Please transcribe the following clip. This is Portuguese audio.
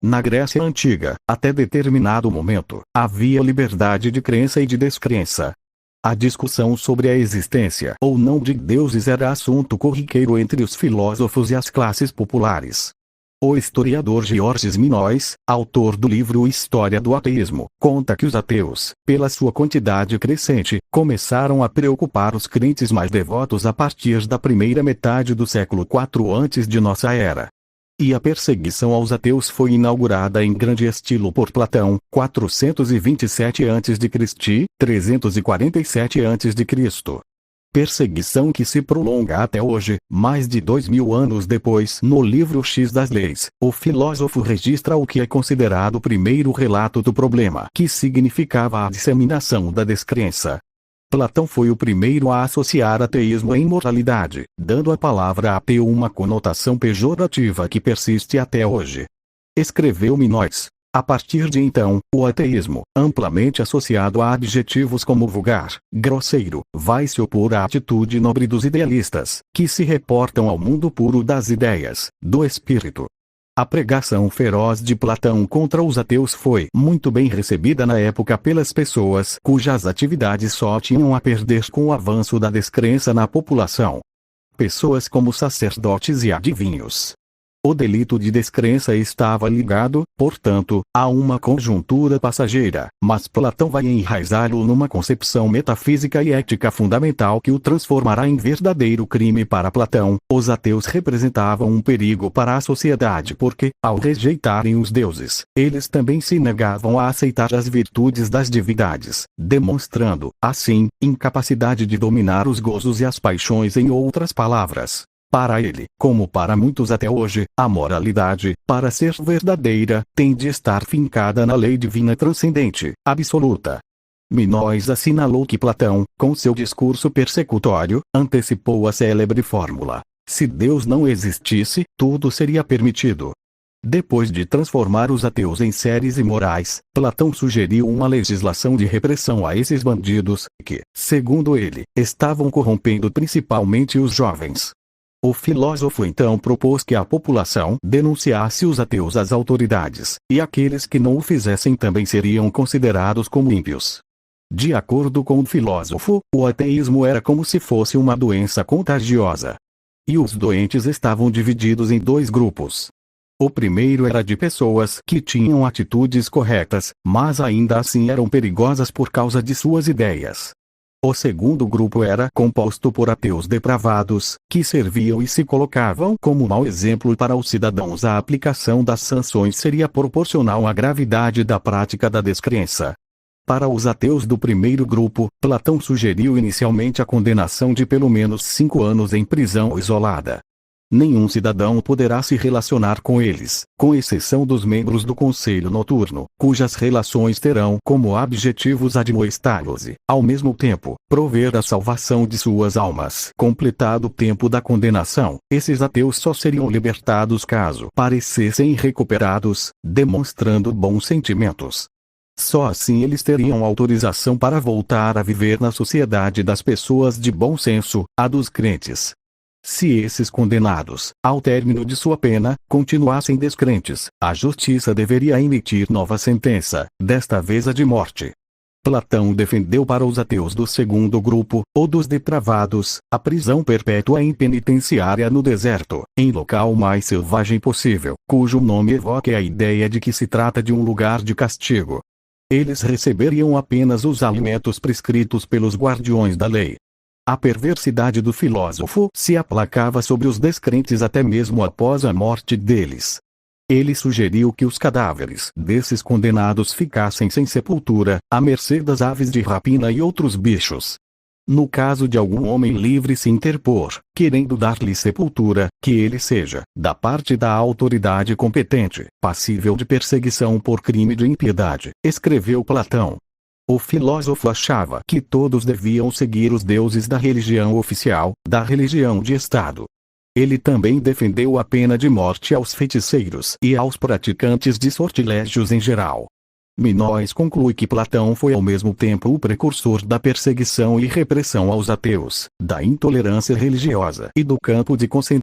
Na Grécia Antiga, até determinado momento, havia liberdade de crença e de descrença. A discussão sobre a existência ou não de deuses era assunto corriqueiro entre os filósofos e as classes populares. O historiador Georges Minois, autor do livro História do Ateísmo, conta que os ateus, pela sua quantidade crescente, começaram a preocupar os crentes mais devotos a partir da primeira metade do século IV antes de nossa era. E a perseguição aos ateus foi inaugurada em grande estilo por Platão, 427 a.C., 347 a.C. Perseguição que se prolonga até hoje, mais de 2000 anos depois. No livro X das Leis, o filósofo registra o que é considerado o primeiro relato do problema, que significava a disseminação da descrença. Platão foi o primeiro a associar ateísmo à imoralidade, dando à palavra ateu uma conotação pejorativa que persiste até hoje. Escreveu Minois. A partir de então, o ateísmo, amplamente associado a adjetivos como vulgar, grosseiro, vai se opor à atitude nobre dos idealistas, que se reportam ao mundo puro das ideias, do espírito. A pregação feroz de Platão contra os ateus foi muito bem recebida na época pelas pessoas cujas atividades só tinham a perder com o avanço da descrença na população. Pessoas como sacerdotes e adivinhos. O delito de descrença estava ligado, portanto, a uma conjuntura passageira, mas Platão vai enraizá-lo numa concepção metafísica e ética fundamental que o transformará em verdadeiro crime. Para Platão, os ateus representavam um perigo para a sociedade porque, ao rejeitarem os deuses, eles também se negavam a aceitar as virtudes das divindades, demonstrando, assim, incapacidade de dominar os gozos e as paixões. Em outras palavras, para ele, como para muitos até hoje, a moralidade, para ser verdadeira, tem de estar fincada na lei divina transcendente, absoluta. Minois assinalou que Platão, com seu discurso persecutório, antecipou a célebre fórmula: se Deus não existisse, tudo seria permitido. Depois de transformar os ateus em seres imorais, Platão sugeriu uma legislação de repressão a esses bandidos, que, segundo ele, estavam corrompendo principalmente os jovens. O filósofo então propôs que a população denunciasse os ateus às autoridades, e aqueles que não o fizessem também seriam considerados como ímpios. De acordo com o filósofo, o ateísmo era como se fosse uma doença contagiosa. E os doentes estavam divididos em dois grupos. O primeiro era de pessoas que tinham atitudes corretas, mas ainda assim eram perigosas por causa de suas ideias. O segundo grupo era composto por ateus depravados, que serviam e se colocavam como mau exemplo para os cidadãos. A aplicação das sanções seria proporcional à gravidade da prática da descrença. Para os ateus do primeiro grupo, Platão sugeriu inicialmente a condenação de pelo menos 5 anos em prisão isolada. Nenhum cidadão poderá se relacionar com eles, com exceção dos membros do conselho noturno, cujas relações terão como objetivos admoestá-los e, ao mesmo tempo, prover a salvação de suas almas. Completado o tempo da condenação, esses ateus só seriam libertados caso parecessem recuperados, demonstrando bons sentimentos. Só assim eles teriam autorização para voltar a viver na sociedade das pessoas de bom senso, a dos crentes. Se esses condenados, ao término de sua pena, continuassem descrentes, a justiça deveria emitir nova sentença, desta vez a de morte. Platão defendeu para os ateus do segundo grupo, ou dos depravados, a prisão perpétua em penitenciária no deserto, em local mais selvagem possível, cujo nome evoque a ideia de que se trata de um lugar de castigo. Eles receberiam apenas os alimentos prescritos pelos guardiões da lei. A perversidade do filósofo se aplacava sobre os descrentes até mesmo após a morte deles. Ele sugeriu que os cadáveres desses condenados ficassem sem sepultura, à mercê das aves de rapina e outros bichos. No caso de algum homem livre se interpor, querendo dar-lhe sepultura, que ele seja, da parte da autoridade competente, passível de perseguição por crime de impiedade, escreveu Platão. O filósofo achava que todos deviam seguir os deuses da religião oficial, da religião de Estado. Ele também defendeu a pena de morte aos feiticeiros e aos praticantes de sortilégios em geral. Minois conclui que Platão foi ao mesmo tempo o precursor da perseguição e repressão aos ateus, da intolerância religiosa e do campo de concentração